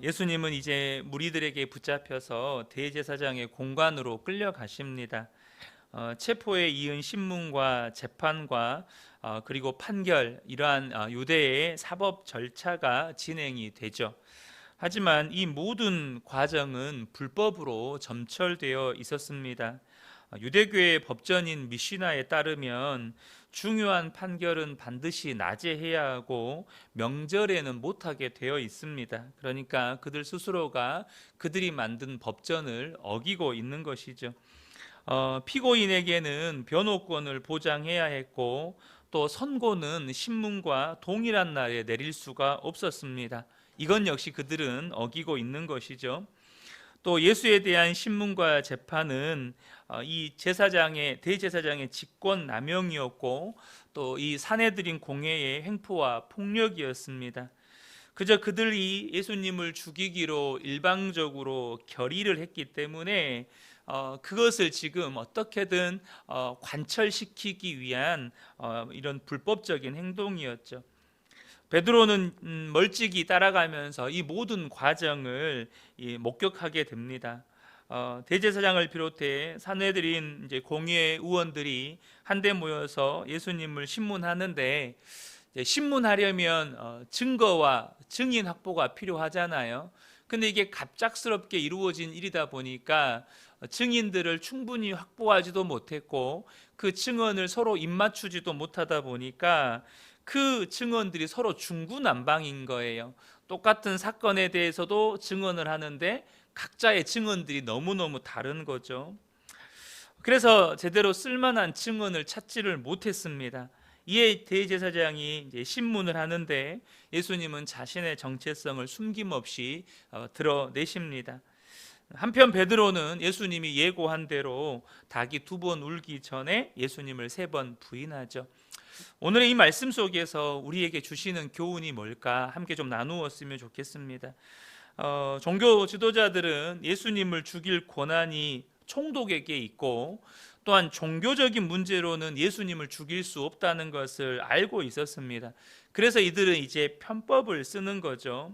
예수님은 이제 무리들에게 붙잡혀서 대제사장의 공관으로 끌려가십니다. 체포에 이은 신문과 재판과 그리고 판결, 이러한 유대의 사법 절차가 진행이 되죠. 하지만 이 모든 과정은 불법으로 점철되어 있었습니다. 유대교의 법전인 미시나에 따르면 중요한 판결은 반드시 낮에 해야 하고 명절에는 못하게 되어 있습니다. 그러니까 그들 스스로가 그들이 만든 법전을 어기고 있는 것이죠. 피고인에게는 변호권을 보장해야 했고 또 선고는 신문과 동일한 날에 내릴 수가 없었습니다. 이건 역시 그들은 어기고 있는 것이죠. 또 예수에 대한 신문과 재판은 이 대제사장의 직권 남용이었고 또 이 사내들인 공회의 횡포와 폭력이었습니다. 그저 그들이 예수님을 죽이기로 일방적으로 결의를 했기 때문에 그것을 지금 어떻게든 관철시키기 위한 이런 불법적인 행동이었죠. 베드로는 멀찍이 따라가면서 이 모든 과정을 목격하게 됩니다. 대제사장을 비롯해 사내들인 이제 공회 의원들이 한데 모여서 예수님을 신문하는데, 신문하려면 증거와 증인 확보가 필요하잖아요. 근데 이게 갑작스럽게 이루어진 일이다 보니까 증인들을 충분히 확보하지도 못했고 그 증언을 서로 입맞추지도 못하다 보니까 그 증언들이 서로 중구난방인 거예요. 똑같은 사건에 대해서도 증언을 하는데 각자의 증언들이 너무너무 다른 거죠. 그래서 제대로 쓸만한 증언을 찾지를 못했습니다. 이에 대제사장이 이제 신문을 하는데 예수님은 자신의 정체성을 숨김없이 드러내십니다. 한편 베드로는 예수님이 예고한 대로 닭이 2번 울기 전에 예수님을 3번 부인하죠. 오늘의 이 말씀 속에서 우리에게 주시는 교훈이 뭘까 함께 좀 나누었으면 좋겠습니다. 종교 지도자들은 예수님을 죽일 권한이 총독에게 있고 또한 종교적인 문제로는 예수님을 죽일 수 없다는 것을 알고 있었습니다. 그래서 이들은 이제 편법을 쓰는 거죠.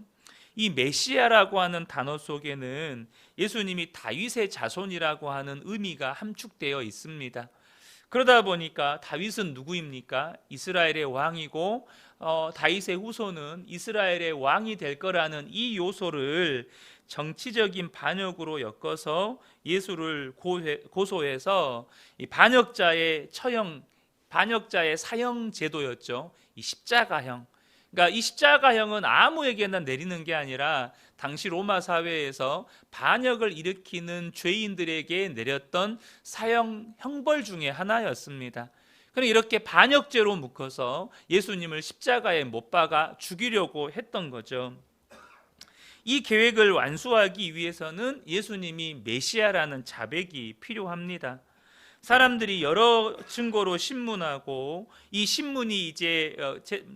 이 메시아라고 하는 단어 속에는 예수님이 다윗의 자손이라고 하는 의미가 함축되어 있습니다. 그러다 보니까 다윗은 누구입니까? 이스라엘의 왕이고 다윗의 후손은 이스라엘의 왕이 될 거라는 이 요소를 정치적인 반역으로 엮어서 예수를 고소해서 이 반역자의 사형 제도였죠. 이 십자가형. 그러니까 이 십자가형은 아무에게나 내리는 게 아니라 당시 로마 사회에서 반역을 일으키는 죄인들에게 내렸던 사형 형벌 중에 하나였습니다. 그럼 이렇게 반역죄로 묶어서 예수님을 십자가에 못 박아 죽이려고 했던 거죠. 이 계획을 완수하기 위해서는 예수님이 메시아라는 자백이 필요합니다. 사람들이 여러 증거로 신문하고 이 신문이 이제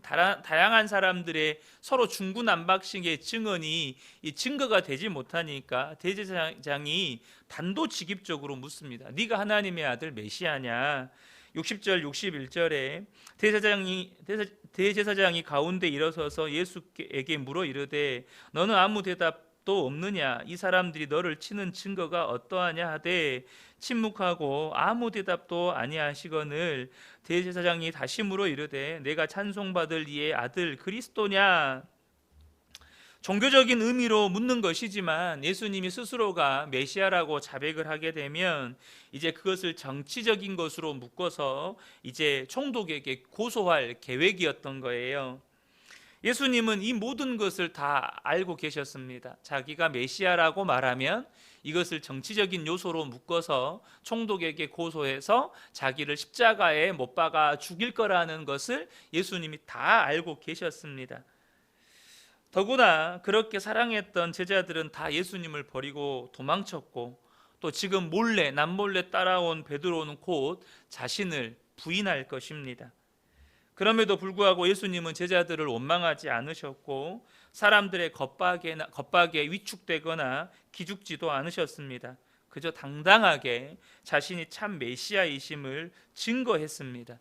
다양한 사람들의 서로 중구난박식의 증언이 이 증거가 되지 못하니까 대제사장이 단도직입적으로 묻습니다. 네가 하나님의 아들 메시아냐? 60절 61절에 대제사장이 가운데 일어서서 예수에게 물어 이르되 너는 아무 대답도 없느냐? 이 사람들이 너를 치는 증거가 어떠하냐 하되 침묵하고 아무 대답도 아니하시거늘 대제사장이 다시 물어 이르되 내가 찬송받을 이의 아들 그리스도냐? 종교적인 의미로 묻는 것이지만 예수님이 스스로가 메시아라고 자백을 하게 되면 이제 그것을 정치적인 것으로 묶어서 이제 총독에게 고소할 계획이었던 거예요. 예수님은 이 모든 것을 다 알고 계셨습니다. 자기가 메시아라고 말하면 이것을 정치적인 요소로 묶어서 총독에게 고소해서 자기를 십자가에 못 박아 죽일 거라는 것을 예수님이 다 알고 계셨습니다. 더구나 그렇게 사랑했던 제자들은 다 예수님을 버리고 도망쳤고 또 지금 남몰래 따라온 베드로는 곧 자신을 부인할 것입니다. 그럼에도 불구하고 예수님은 제자들을 원망하지 않으셨고 사람들의 겁박에 위축되거나 기죽지도 않으셨습니다. 그저 당당하게 자신이 참 메시아이심을 증거했습니다.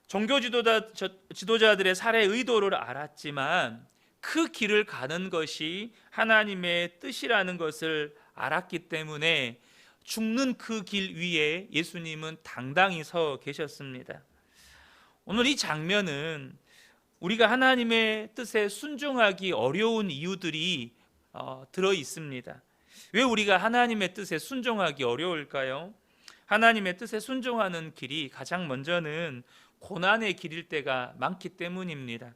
종교 지도자들의 살해 의도를 알았지만 그 길을 가는 것이 하나님의 뜻이라는 것을 알았기 때문에 죽는 그 길 위에 예수님은 당당히 서 계셨습니다. 오늘 이 장면은 우리가 하나님의 뜻에 순종하기 어려운 이유들이 들어 있습니다. 왜 우리가 하나님의 뜻에 순종하기 어려울까요? 하나님의 뜻에 순종하는 길이 가장 먼저는 고난의 길일 때가 많기 때문입니다.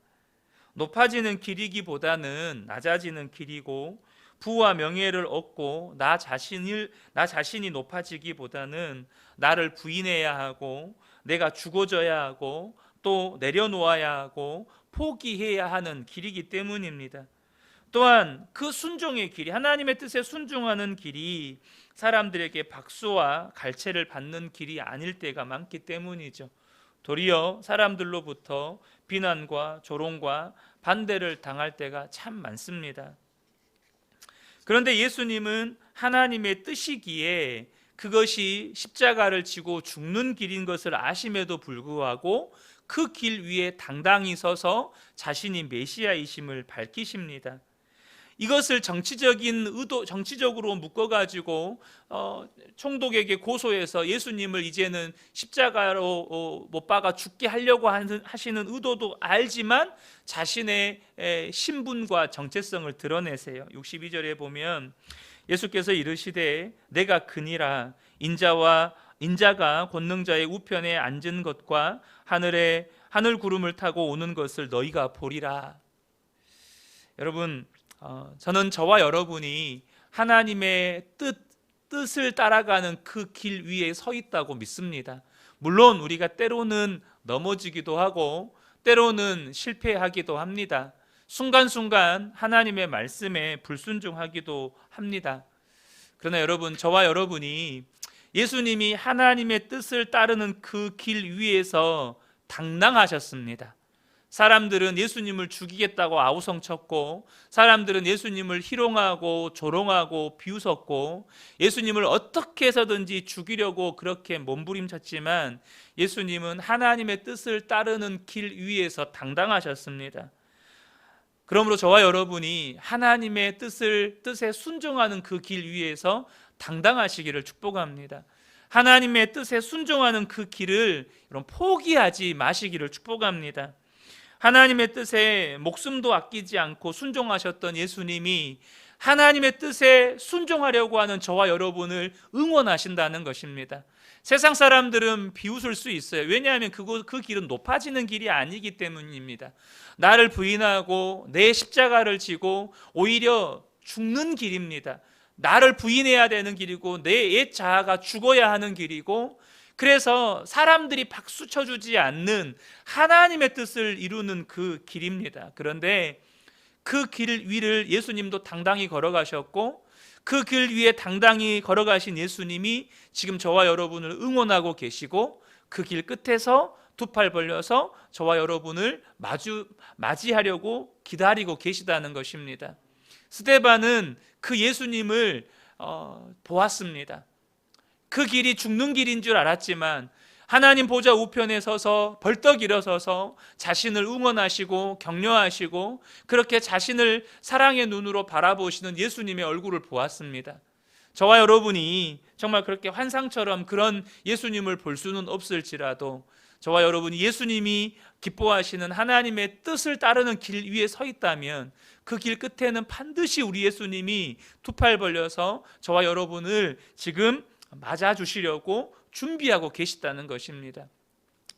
높아지는 길이기보다는 낮아지는 길이고, 부와 명예를 얻고 나 자신이 높아지기보다는 나를 부인해야 하고, 내가 죽어져야 하고, 또 내려놓아야 하고 포기해야 하는 길이기 때문입니다. 또한 그 순종의 길이, 하나님의 뜻에 순종하는 길이 사람들에게 박수와 갈채를 받는 길이 아닐 때가 많기 때문이죠. 도리어 사람들로부터 비난과 조롱과 반대를 당할 때가 참 많습니다. 그런데 예수님은 하나님의 뜻이기에 그것이 십자가를 지고 죽는 길인 것을 아심에도 불구하고 그 길 위에 당당히 서서 자신이 메시아이심을 밝히십니다. 이것을 정치적으로 묶어가지고 총독에게 고소해서 예수님을 이제는 십자가로 못 박아 죽게 하려고 하시는 의도도 알지만 자신의 신분과 정체성을 드러내세요. 62절에 보면 예수께서 이르시되 내가 그니라 인자가 권능자의 우편에 앉은 것과 하늘 구름을 타고 오는 것을 너희가 보리라. 여러분, 저는 저와 여러분이 하나님의 뜻을 따라가는 그 길 위에 서 있다고 믿습니다. 물론 우리가 때로는 넘어지기도 하고 때로는 실패하기도 합니다. 순간순간 하나님의 말씀에 불순종하기도 합니다. 그러나 여러분, 저와 여러분이 예수님이 하나님의 뜻을 따르는 그 길 위에서 당당하셨습니다. 사람들은 예수님을 죽이겠다고 아우성쳤고, 사람들은 예수님을 희롱하고 조롱하고 비웃었고, 예수님을 어떻게 해서든지 죽이려고 그렇게 몸부림쳤지만 예수님은 하나님의 뜻을 따르는 길 위에서 당당하셨습니다. 그러므로 저와 여러분이 하나님의 뜻에 순종하는 그 길 위에서 당당하시기를 축복합니다. 하나님의 뜻에 순종하는 그 길을 포기하지 마시기를 축복합니다. 하나님의 뜻에 목숨도 아끼지 않고 순종하셨던 예수님이 하나님의 뜻에 순종하려고 하는 저와 여러분을 응원하신다는 것입니다. 세상 사람들은 비웃을 수 있어요. 왜냐하면 그 길은 높아지는 길이 아니기 때문입니다. 나를 부인하고 내 십자가를 지고 오히려 죽는 길입니다. 나를 부인해야 되는 길이고 내 옛 자아가 죽어야 하는 길이고, 그래서 사람들이 박수 쳐주지 않는 하나님의 뜻을 이루는 그 길입니다. 그런데 그 길 위를 예수님도 당당히 걸어가셨고, 그 길 위에 당당히 걸어가신 예수님이 지금 저와 여러분을 응원하고 계시고, 그 길 끝에서 두 팔 벌려서 저와 여러분을 맞이하려고 기다리고 계시다는 것입니다. 스데반은 그 예수님을 보았습니다. 그 길이 죽는 길인 줄 알았지만 하나님 보좌 우편에 서서 벌떡 일어서서 자신을 응원하시고 격려하시고 그렇게 자신을 사랑의 눈으로 바라보시는 예수님의 얼굴을 보았습니다. 저와 여러분이 정말 그렇게 환상처럼 그런 예수님을 볼 수는 없을지라도 저와 여러분이 예수님이 기뻐하시는 하나님의 뜻을 따르는 길 위에 서 있다면 그 길 끝에는 반드시 우리 예수님이 두 팔 벌려서 저와 여러분을 지금 맞아주시려고 준비하고 계시다는 것입니다.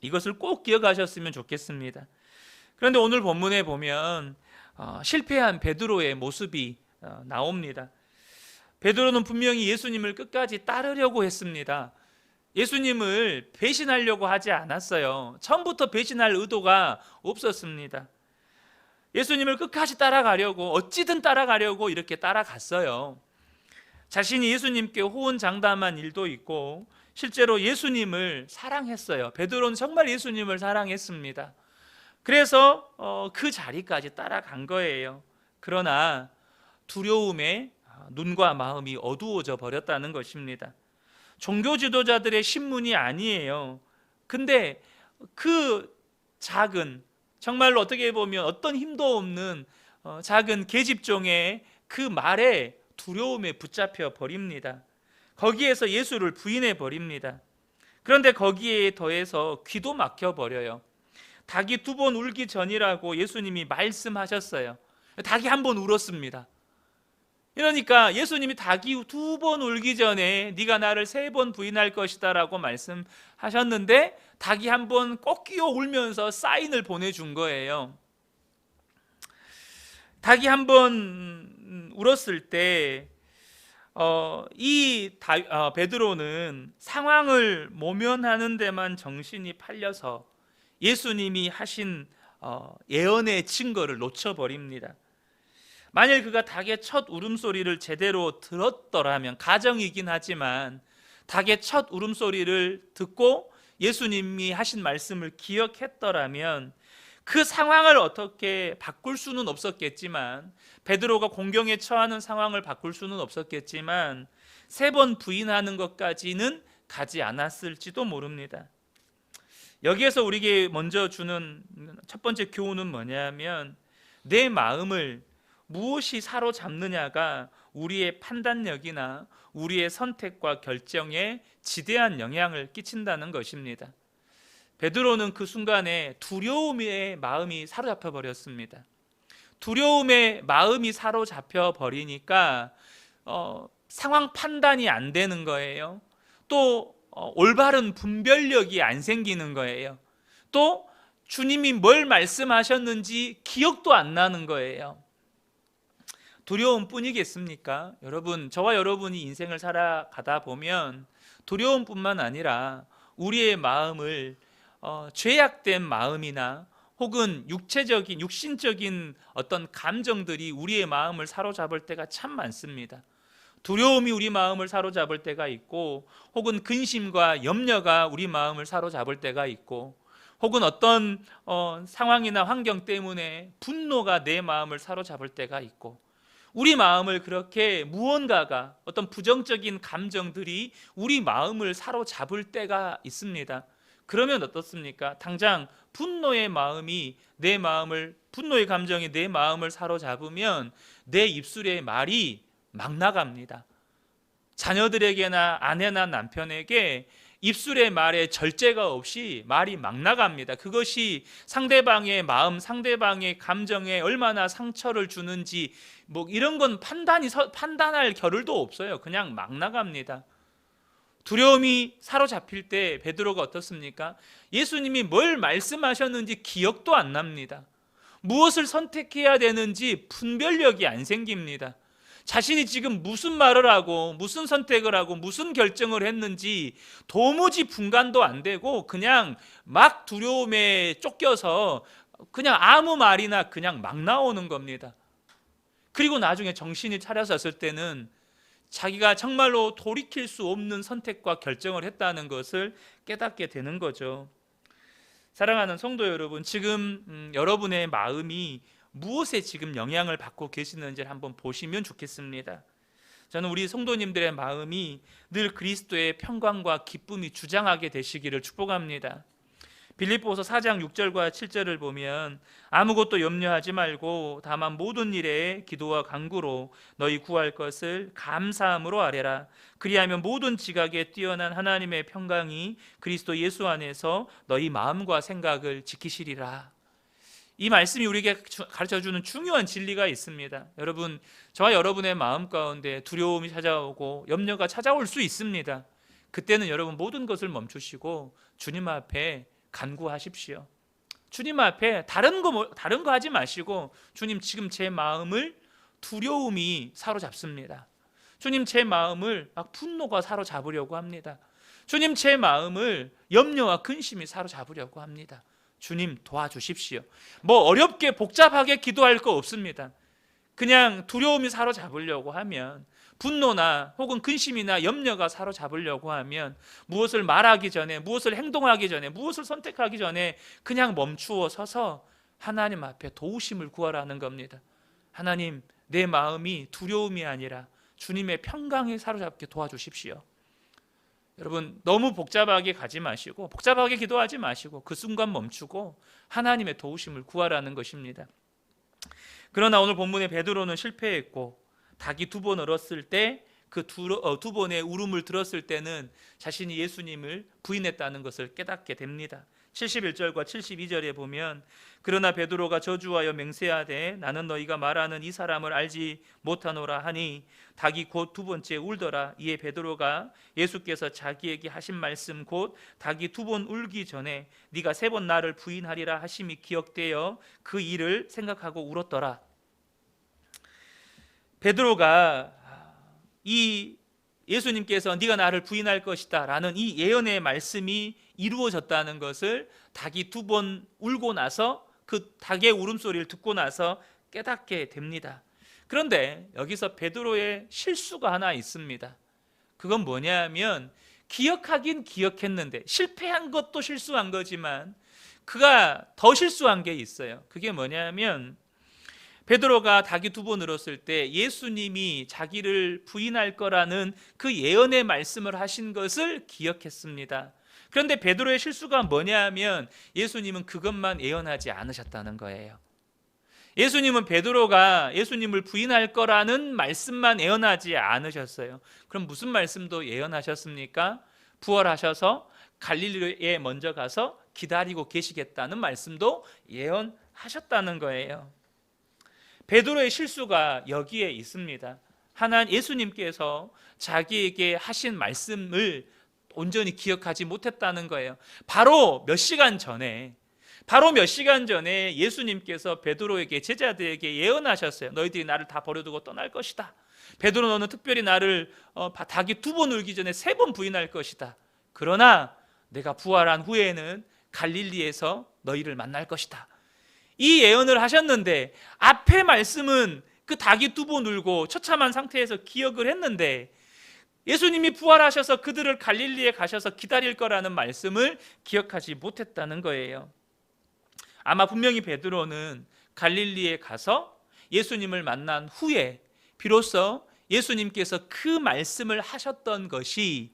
이것을 꼭 기억하셨으면 좋겠습니다. 그런데 오늘 본문에 보면 실패한 베드로의 모습이 나옵니다. 베드로는 분명히 예수님을 끝까지 따르려고 했습니다. 예수님을 배신하려고 하지 않았어요. 처음부터 배신할 의도가 없었습니다. 예수님을 끝까지 따라가려고, 어찌든 따라가려고 이렇게 따라갔어요. 자신이 예수님께 호언장담한 일도 있고 실제로 예수님을 사랑했어요. 베드로는 정말 예수님을 사랑했습니다. 그래서 그 자리까지 따라간 거예요. 그러나 두려움에 눈과 마음이 어두워져 버렸다는 것입니다. 종교 지도자들의 신문이 아니에요. 근데 그 작은, 정말로 어떻게 보면 어떤 힘도 없는 작은 계집종의 그 말에 두려움에 붙잡혀 버립니다. 거기에서 예수를 부인해 버립니다. 그런데 거기에 더해서 귀도 막혀 버려요. 닭이 2번 울기 전이라고 예수님이 말씀하셨어요. 닭이 1번 울었습니다. 그러니까 예수님이 닭이 2번 울기 전에 네가 나를 3번 부인할 것이다 라고 말씀하셨는데 닭이 1번 꼭 끼어 울면서 사인을 보내준 거예요. 닭이 1번 울었을 때 베드로는 상황을 모면하는 데만 정신이 팔려서 예수님이 하신 예언의 증거를 놓쳐버립니다. 만일 그가 닭의 첫 울음소리를 제대로 들었더라면, 가정이긴 하지만 닭의 첫 울음소리를 듣고 예수님이 하신 말씀을 기억했더라면 그 상황을 어떻게 바꿀 수는 없었겠지만, 베드로가 공경에 처하는 상황을 바꿀 수는 없었겠지만 3번 부인하는 것까지는 가지 않았을지도 모릅니다. 여기에서 우리에게 먼저 주는 첫 번째 교훈은 뭐냐면, 내 마음을 무엇이 사로잡느냐가 우리의 판단력이나 우리의 선택과 결정에 지대한 영향을 끼친다는 것입니다. 베드로는 그 순간에 두려움의 마음이 사로잡혀 버렸습니다. 두려움의 마음이 사로잡혀 버리니까 상황 판단이 안 되는 거예요. 또 올바른 분별력이 안 생기는 거예요. 또 주님이 뭘 말씀하셨는지 기억도 안 나는 거예요. 두려움뿐이겠습니까? 여러분, 저와 여러분이 인생을 살아가다 보면 두려움뿐만 아니라 우리의 마음을 죄악된 마음이나 혹은 육신적인 어떤 감정들이 우리의 마음을 사로잡을 때가 참 많습니다. 두려움이 우리 마음을 사로잡을 때가 있고, 혹은 근심과 염려가 우리 마음을 사로잡을 때가 있고, 혹은 어떤 상황이나 환경 때문에 분노가 내 마음을 사로잡을 때가 있고, 우리 마음을 그렇게 무언가가, 어떤 부정적인 감정들이 우리 마음을 사로잡을 때가 있습니다. 그러면 어떻습니까? 당장 분노의 감정이 내 마음을 사로잡으면 내 입술에 말이 막 나갑니다. 자녀들에게나 아내나 남편에게 입술의 말에 절제가 없이 말이 막 나갑니다. 그것이 상대방의 마음, 상대방의 감정에 얼마나 상처를 주는지 이런 건 판단할 겨를도 없어요. 그냥 막 나갑니다. 두려움이 사로잡힐 때 베드로가 어떻습니까? 예수님이 뭘 말씀하셨는지 기억도 안 납니다. 무엇을 선택해야 되는지 분별력이 안 생깁니다. 자신이 지금 무슨 말을 하고 무슨 선택을 하고 무슨 결정을 했는지 도무지 분간도 안 되고 그냥 막 두려움에 쫓겨서 그냥 아무 말이나 그냥 막 나오는 겁니다. 그리고 나중에 정신이 차려졌을 때는 자기가 정말로 돌이킬 수 없는 선택과 결정을 했다는 것을 깨닫게 되는 거죠. 사랑하는 성도 여러분, 지금 여러분의 마음이 무엇에 지금 영향을 받고 계시는지를 한번 보시면 좋겠습니다. 저는 우리 성도님들의 마음이 늘 그리스도의 평강과 기쁨이 주장하게 되시기를 축복합니다. 빌립보서 4장 6절과 7절을 보면 아무것도 염려하지 말고 다만 모든 일에 기도와 간구로 너희 구할 것을 감사함으로 아뢰라. 그리하면 모든 지각에 뛰어난 하나님의 평강이 그리스도 예수 안에서 너희 마음과 생각을 지키시리라. 이 말씀이 우리에게 가르쳐주는 중요한 진리가 있습니다. 여러분, 저와 여러분의 마음 가운데 두려움이 찾아오고 염려가 찾아올 수 있습니다. 그때는 여러분 모든 것을 멈추시고 주님 앞에 간구하십시오. 주님 앞에 다른 거 하지 마시고, 주님, 지금 제 마음을 두려움이 사로잡습니다. 주님, 제 마음을 막 분노가 사로잡으려고 합니다. 주님, 제 마음을 염려와 근심이 사로잡으려고 합니다. 주님, 도와주십시오. 어렵게 복잡하게 기도할 거 없습니다. 그냥 두려움이 사로잡으려고 하면, 분노나 혹은 근심이나 염려가 사로잡으려고 하면 무엇을 말하기 전에, 무엇을 행동하기 전에, 무엇을 선택하기 전에 그냥 멈추어 서서 하나님 앞에 도우심을 구하라는 겁니다. 하나님, 내 마음이 두려움이 아니라 주님의 평강에 사로잡게 도와주십시오. 여러분, 너무 복잡하게 가지 마시고, 복잡하게 기도하지 마시고 그 순간 멈추고 하나님의 도우심을 구하라는 것입니다. 그러나 오늘 본문의 베드로는 실패했고 닭이 두 번 울었을 때 그 두 번의 울음을 들었을 때는 자신이 예수님을 부인했다는 것을 깨닫게 됩니다. 71절과 72절에 보면 그러나 베드로가 저주하여 맹세하되 나는 너희가 말하는 이 사람을 알지 못하노라 하니 닭이 곧 두 번째 울더라. 이에 베드로가 예수께서 자기에게 하신 말씀 곧 닭이 두 번 울기 전에 네가 세 번 나를 부인하리라 하심이 기억되어 그 일을 생각하고 울었더라. 베드로가 이 예수님께서 네가 나를 부인할 것이다 라는 이 예언의 말씀이 이루어졌다는 것을 닭이 두 번 울고 나서 그 닭의 울음소리를 듣고 나서 깨닫게 됩니다. 그런데 여기서 베드로의 실수가 하나 있습니다. 그건 뭐냐면 기억하긴 기억했는데 실패한 것도 실수한 거지만 그가 더 실수한 게 있어요. 그게 뭐냐면 베드로가 닭이 두 번 울었을 때 예수님이 자기를 부인할 거라는 그 예언의 말씀을 하신 것을 기억했습니다. 그런데 베드로의 실수가 뭐냐면 예수님은 그것만 예언하지 않으셨다는 거예요. 예수님은 베드로가 예수님을 부인할 거라는 말씀만 예언하지 않으셨어요. 그럼 무슨 말씀도 예언하셨습니까? 부활하셔서 갈릴리에 먼저 가서 기다리고 계시겠다는 말씀도 예언하셨다는 거예요. 베드로의 실수가 여기에 있습니다. 예수님께서 자기에게 하신 말씀을 온전히 기억하지 못했다는 거예요. 바로 몇 시간 전에 예수님께서 베드로에게 제자들에게 예언하셨어요. 너희들이 나를 다 버려두고 떠날 것이다. 베드로 너는 특별히 나를 닭이 두 번 울기 전에 세 번 부인할 것이다. 그러나 내가 부활한 후에는 갈릴리에서 너희를 만날 것이다. 이 예언을 하셨는데 앞에 말씀은 그 닭이 두 번 울고 처참한 상태에서 기억을 했는데 예수님이 부활하셔서 그들을 갈릴리에 가셔서 기다릴 거라는 말씀을 기억하지 못했다는 거예요. 아마 분명히 베드로는 갈릴리에 가서 예수님을 만난 후에 비로소 예수님께서 그 말씀을 하셨던 것이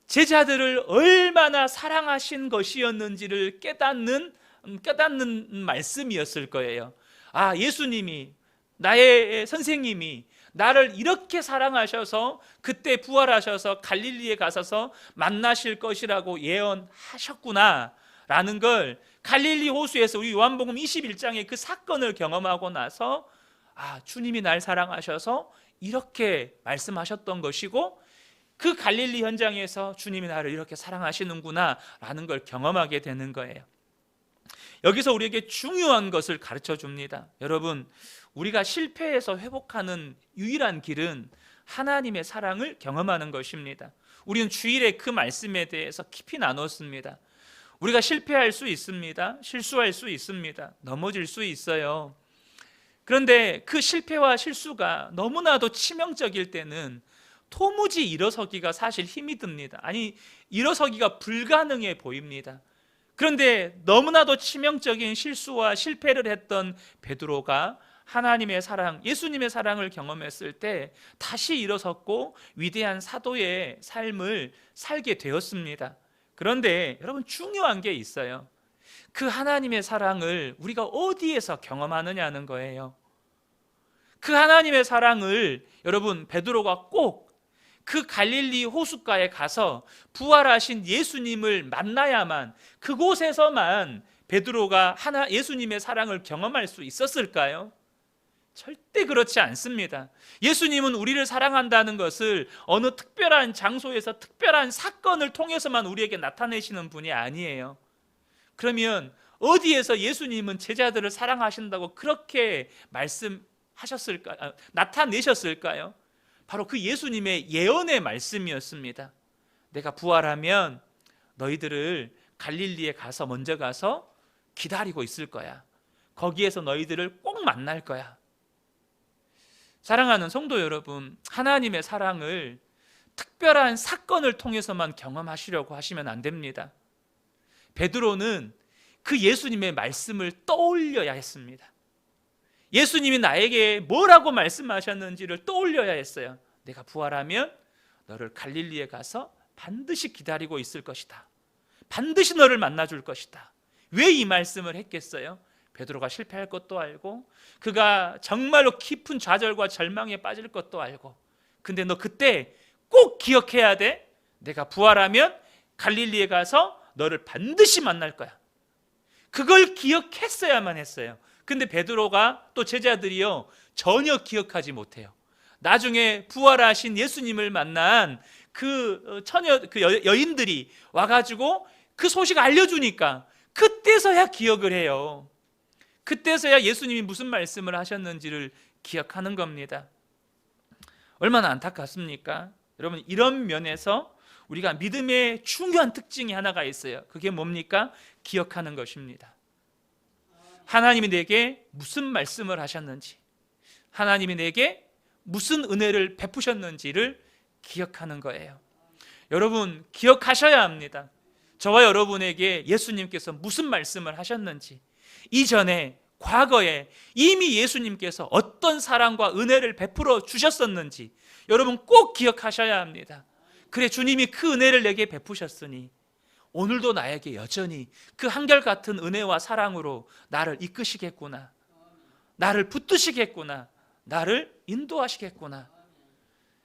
제자들을 얼마나 사랑하신 것이었는지를 깨닫는 말씀이었을 거예요. 예수님이, 나의 선생님이 나를 이렇게 사랑하셔서 그때 부활하셔서 갈릴리에 가셔서 만나실 것이라고 예언하셨구나 라는 걸 갈릴리 호수에서 우리 요한복음 21장의 그 사건을 경험하고 나서 주님이 날 사랑하셔서 이렇게 말씀하셨던 것이고 그 갈릴리 현장에서 주님이 나를 이렇게 사랑하시는구나 라는 걸 경험하게 되는 거예요. 여기서 우리에게 중요한 것을 가르쳐 줍니다. 여러분, 우리가 실패해서 회복하는 유일한 길은 하나님의 사랑을 경험하는 것입니다. 우리는 주일에 그 말씀에 대해서 깊이 나눴습니다. 우리가 실패할 수 있습니다. 실수할 수 있습니다. 넘어질 수 있어요. 그런데 그 실패와 실수가 너무나도 치명적일 때는 도무지 일어서기가 사실 힘이 듭니다. 일어서기가 불가능해 보입니다. 그런데 너무나도 치명적인 실수와 실패를 했던 베드로가 하나님의 사랑, 예수님의 사랑을 경험했을 때 다시 일어섰고 위대한 사도의 삶을 살게 되었습니다. 그런데 여러분, 중요한 게 있어요. 그 하나님의 사랑을 우리가 어디에서 경험하느냐는 거예요. 그 하나님의 사랑을 여러분, 베드로가 꼭 그 갈릴리 호숫가에 가서 부활하신 예수님을 만나야만, 그곳에서만 베드로가 예수님의 사랑을 경험할 수 있었을까요? 절대 그렇지 않습니다. 예수님은 우리를 사랑한다는 것을 어느 특별한 장소에서 특별한 사건을 통해서만 우리에게 나타내시는 분이 아니에요. 그러면 어디에서 예수님은 제자들을 사랑하신다고 그렇게 나타내셨을까요? 바로 그 예수님의 예언의 말씀이었습니다. 내가 부활하면 너희들을 갈릴리에 먼저 가서 기다리고 있을 거야. 거기에서 너희들을 꼭 만날 거야. 사랑하는 성도 여러분, 하나님의 사랑을 특별한 사건을 통해서만 경험하시려고 하시면 안 됩니다. 베드로는 그 예수님의 말씀을 떠올려야 했습니다. 예수님이 나에게 뭐라고 말씀하셨는지를 떠올려야 했어요. 내가 부활하면 너를 갈릴리에 가서 반드시 기다리고 있을 것이다. 반드시 너를 만나줄 것이다. 왜 이 말씀을 했겠어요? 베드로가 실패할 것도 알고 그가 정말로 깊은 좌절과 절망에 빠질 것도 알고, 근데 너 그때 꼭 기억해야 돼. 내가 부활하면 갈릴리에 가서 너를 반드시 만날 거야. 그걸 기억했어야만 했어요. 근데 베드로가 또 제자들이요 전혀 기억하지 못해요. 나중에 부활하신 예수님을 만난 그 여인들이 와가지고 그 소식 알려주니까 그때서야 기억을 해요. 그때서야 예수님이 무슨 말씀을 하셨는지를 기억하는 겁니다. 얼마나 안타깝습니까? 여러분, 이런 면에서 우리가 믿음의 중요한 특징이 하나가 있어요. 그게 뭡니까? 기억하는 것입니다. 하나님이 내게 무슨 말씀을 하셨는지, 하나님이 내게 무슨 은혜를 베푸셨는지를 기억하는 거예요. 여러분, 기억하셔야 합니다. 저와 여러분에게 예수님께서 무슨 말씀을 하셨는지, 이전에 과거에 이미 예수님께서 어떤 사랑과 은혜를 베풀어 주셨었는지 여러분 꼭 기억하셔야 합니다. 그래, 주님이 그 은혜를 내게 베푸셨으니 오늘도 나에게 여전히 그 한결같은 은혜와 사랑으로 나를 이끄시겠구나, 나를 붙드시겠구나, 나를 인도하시겠구나.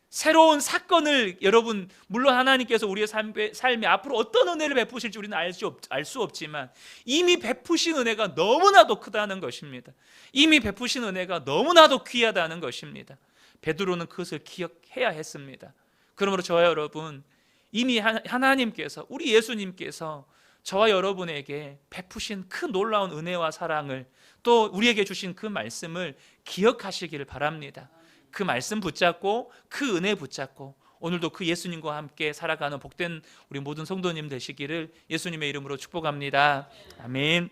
새로운 사건을 여러분, 물론 하나님께서 우리의 삶에 앞으로 어떤 은혜를 베푸실지 우리는 알 수 없지만 이미 베푸신 은혜가 너무나도 크다는 것입니다. 이미 베푸신 은혜가 너무나도 귀하다는 것입니다. 베드로는 그것을 기억해야 했습니다. 그러므로 저와 여러분, 이미 하나님께서, 우리 예수님께서 저와 여러분에게 베푸신 그 놀라운 은혜와 사랑을, 또 우리에게 주신 그 말씀을 기억하시기를 바랍니다. 그 말씀 붙잡고 그 은혜 붙잡고 오늘도 그 예수님과 함께 살아가는 복된 우리 모든 성도님 되시기를 예수님의 이름으로 축복합니다. 아멘.